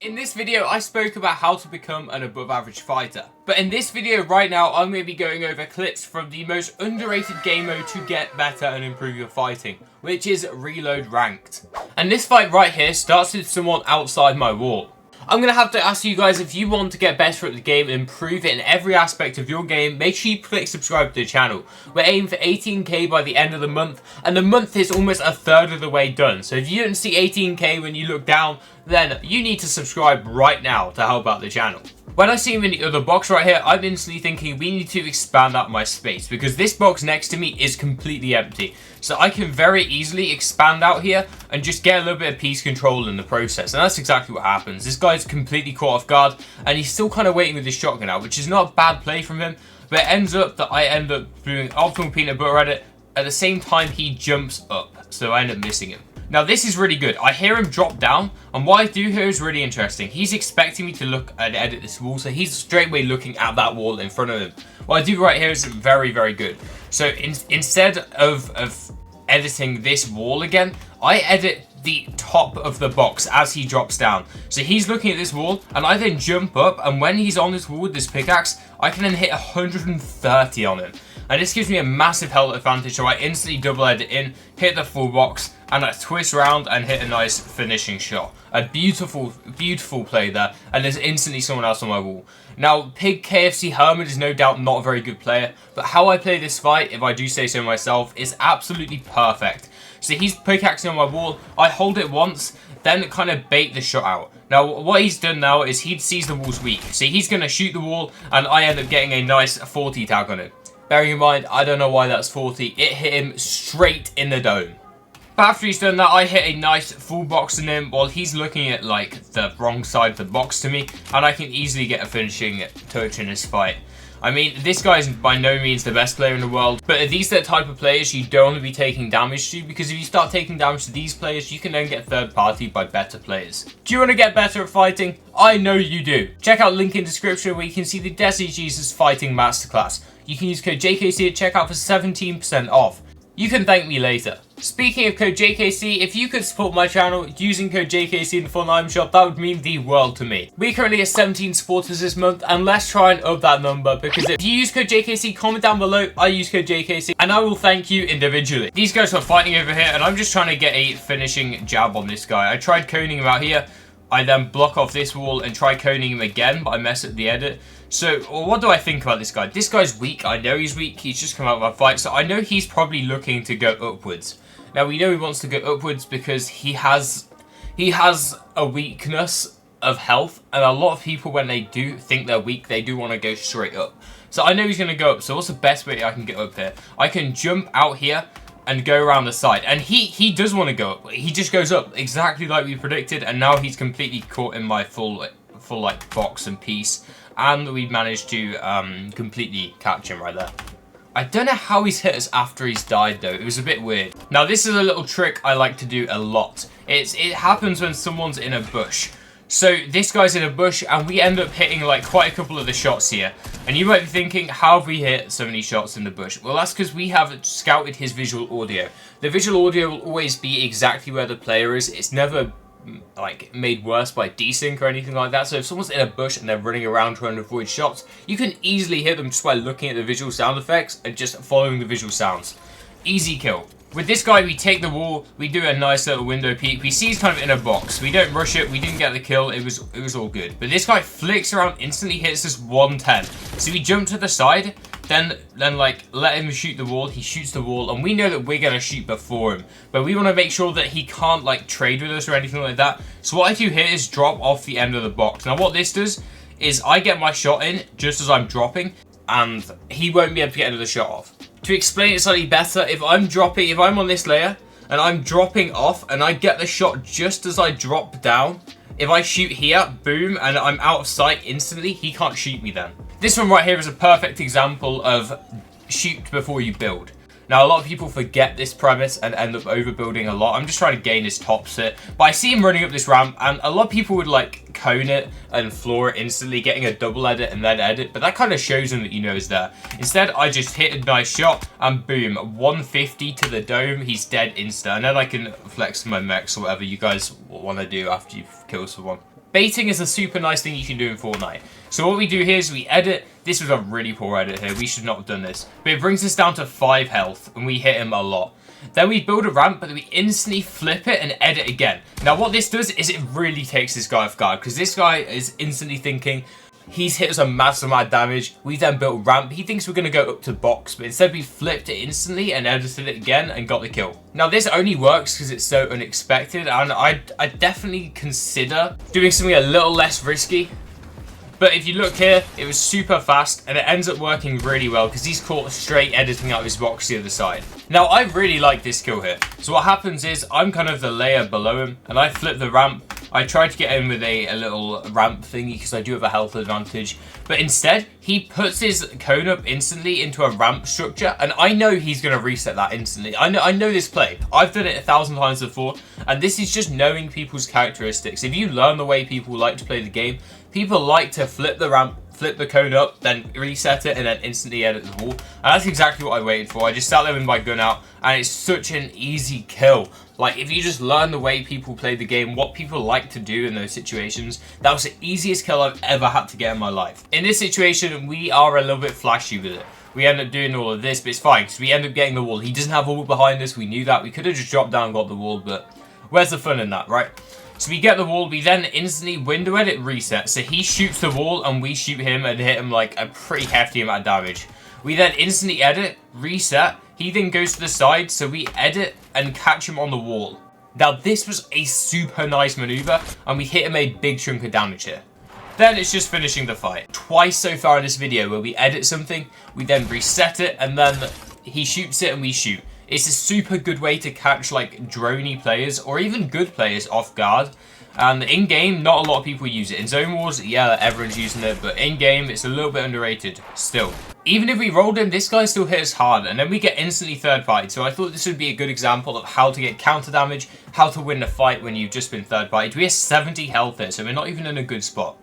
In this video, I spoke about how to become an above average fighter. But in this video right now, I'm going to be going over clips from the most underrated game mode to get better and improve your fighting, which is Reload Ranked. And this fight right here starts with someone outside my wall. I'm going to have to ask you guys, if you want to get better at the game and improve it in every aspect of your game, make sure you click subscribe to the channel. We're aiming for 18k by the end of the month, and the month is almost a third of the way done. So if you didn't see 18k when you look down, then you need to subscribe right now to help out the channel. When I see him in the other box right here, I'm instantly thinking we need to expand out my space, because this box next to me is completely empty. So I can very easily expand out here and just get a little bit of piece control in the process. And that's exactly what happens. This guy's completely caught off guard, and he's still kind of waiting with his shotgun out, which is not a bad play from him. But it ends up that I end up doing optimal peanut butter at the same time he jumps up. So I end up missing him. Now this is really good. I hear him drop down, and what I do here is really interesting. He's expecting me to look and edit this wall, so he's straight away looking at that wall in front of him. What I do right here is very, very good. So instead of editing this wall again, I edit the top of the box as he drops down. So he's looking at this wall, and I then jump up, and when he's on this wall with this pickaxe, I can then hit 130 on him. And this gives me a massive health advantage, so I instantly double edit in, hit the full box, and I twist around and hit a nice finishing shot. A beautiful, beautiful play there, and there's instantly someone else on my wall. Now, Pig KFC Herman is no doubt not a very good player, but how I play this fight, if I do say so myself, is absolutely perfect. So he's pickaxing on my wall, I hold it once, then kind of bait the shot out. Now, what he's done now is he sees the wall's weak, so he's going to shoot the wall, and I end up getting a nice 40 tag on it. Bearing in mind, I don't know why that's 40, it hit him straight in the dome. But after he's done that, I hit a nice full box on him while he's looking at like the wrong side of the box to me, and I can easily get a finishing touch in this fight. I mean, this guy is by no means the best player in the world, but these are the type of players you don't want to be taking damage to, because if you start taking damage to these players, you can then get third party by better players. Do you want to get better at fighting? I know you do. Check out link in description where you can see the Desi Jesus Fighting Masterclass. You can use code JKC at checkout for 17% off. You can thank me later. Speaking of code JKC, if you could support my channel using code JKC in the Fortnite item shop, that would mean the world to me. We're currently at 17 supporters this month, and let's try and up that number, because if you use code JKC, comment down below, I use code JKC, and I will thank you individually. These guys are fighting over here, and I'm just trying to get a finishing jab on this guy. I tried coning him out here. I then block off this wall and try coning him again, but I mess up the edit. So, what do I think about this guy? This guy's weak. I know he's weak. He's just come out of a fight, so I know he's probably looking to go upwards. Now, we know he wants to go upwards because he has a weakness of health, and a lot of people, when they do think they're weak, they do want to go straight up. So, I know he's going to go up. So, what's the best way I can get up here? I can jump out here and go around the side, and he does want to go up. He just goes up exactly like we predicted, and now he's completely caught in my full like box and piece, and we managed to completely catch him right there. I don't know how he's hit us after he's died though. It was a bit weird. Now this is a little trick I like to do a lot. It happens when someone's in a bush. So this guy's in a bush, and we end up hitting like quite a couple of the shots here. And you might be thinking, how have we hit so many shots in the bush? Well, that's because we have scouted his visual audio. The visual audio will always be exactly where the player is. It's never like made worse by desync or anything like that. So if someone's in a bush and they're running around trying to avoid shots, you can easily hit them just by looking at the visual sound effects and just following the visual sounds. Easy kill. With this guy, we take the wall, we do a nice little window peek. We see he's kind of in a box. We don't rush it, we didn't get the kill, it was all good. But this guy flicks around, instantly hits us 110. So we jump to the side, then like let him shoot the wall. He shoots the wall, and we know that we're gonna shoot before him. But we want to make sure that he can't like trade with us or anything like that. So what I do here is drop off the end of the box. Now what this does is I get my shot in just as I'm dropping, and he won't be able to get another shot off. To explain it slightly better, if I'm on this layer and I'm dropping off and I get the shot just as I drop down, if I shoot here, boom, and I'm out of sight instantly, he can't shoot me then. This one right here is a perfect example of shoot before you build. Now, a lot of people forget this premise and end up overbuilding a lot. I'm just trying to gain his top sit. But I see him running up this ramp, and a lot of people would like cone it and floor it instantly, getting a double edit and then edit. But that kind of shows him that you know he's there. Instead, I just hit a nice shot, and boom, 150 to the dome. He's dead insta. And then I can flex my mechs or whatever you guys want to do after you've killed someone. baiting is a super nice thing you can do in Fortnite. So what we do here is we edit. This was a really poor edit here. We should not have done this. But it brings us down to 5 health, and we hit him a lot. Then we build a ramp, but then we instantly flip it and edit again. Now what this does is it really takes this guy off guard, because this guy is instantly thinking, he's hit us a massive amount of damage. We then built a ramp. He thinks we're going to go up to box, but instead we flipped it instantly and edited it again and got the kill. Now this only works because it's so unexpected, and I definitely consider doing something a little less risky. But if you look here, it was super fast, and it ends up working really well because he's caught straight editing out of his box the other side. Now, I really like this kill here. So what happens is, I'm kind of the layer below him, and I flip the ramp. I tried to get in with a little ramp thingy because I do have a health advantage. But instead, he puts his cone up instantly into a ramp structure, and I know he's going to reset that instantly. I know this play. I've done it 1,000 times before, and this is just knowing people's characteristics. If you learn the way people like to play the game, people like to flip the ramp, flip the cone up, then reset it, and then instantly edit the wall. And that's exactly what I waited for. I just sat there with my gun out, and it's such an easy kill. Like, if you just learn the way people play the game, what people like to do in those situations, that was the easiest kill I've ever had to get in my life. In this situation, we are a little bit flashy with it. We end up doing all of this, but it's fine, because we end up getting the wall. He doesn't have a wall behind us, we knew that. We could have just dropped down and got the wall, but where's the fun in that, right? So we get the wall, we then instantly window edit reset. So he shoots the wall and we shoot him and hit him like a pretty hefty amount of damage. We then instantly edit, reset. He then goes to the side, so we edit and catch him on the wall. Now this was a super nice maneuver, and we hit him a big chunk of damage here. Then it's just finishing the fight. Twice so far in this video where we edit something, we then reset it, and then he shoots it and we shoot. It's a super good way to catch like droney players or even good players off guard. And in-game, not a lot of people use it. In Zone Wars, yeah, everyone's using it, but in-game, it's a little bit underrated still. Even if we rolled him, this guy still hit us hard, and then we get instantly third-partied. So I thought this would be a good example of how to get counter damage, how to win a fight when you've just been third-partied. We have 70 health here, so we're not even in a good spot.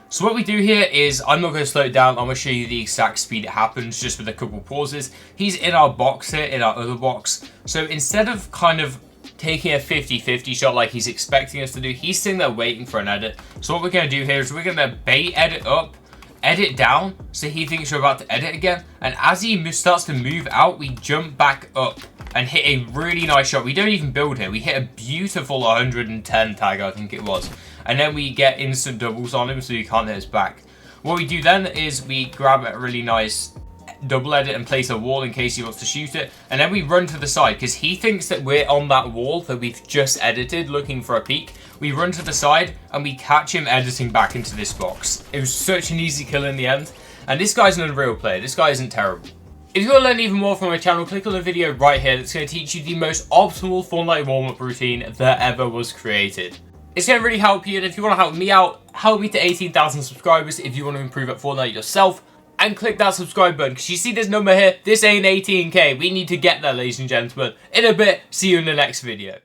So what we do here is, I'm not going to slow it down, I'm going to show you the exact speed it happens, just with a couple pauses. He's in our box here, in our other box. So instead of kind of taking a 50-50 shot like he's expecting us to do, he's sitting there waiting for an edit. So what we're going to do here is we're going to bait edit up, edit down, so he thinks we're about to edit again. And as he starts to move out, we jump back up and hit a really nice shot. We don't even build here. We hit a beautiful 110 tag, I think it was. And then we get instant doubles on him so he can't hit us back. What we do then is we grab a really nice double edit and place a wall in case he wants to shoot it. And then we run to the side because he thinks that we're on that wall that we've just edited looking for a peek. We run to the side and we catch him editing back into this box. It was such an easy kill in the end. And this guy's an unreal player. This guy isn't terrible. If you want to learn even more from my channel, click on the video right here that's going to teach you the most optimal Fortnite warm-up routine that ever was created. It's going to really help you, and if you want to help me out, help me to 18,000 subscribers if you want to improve at Fortnite yourself, and click that subscribe button, because you see this number here, this ain't 18k, we need to get there, ladies and gentlemen. In a bit, see you in the next video.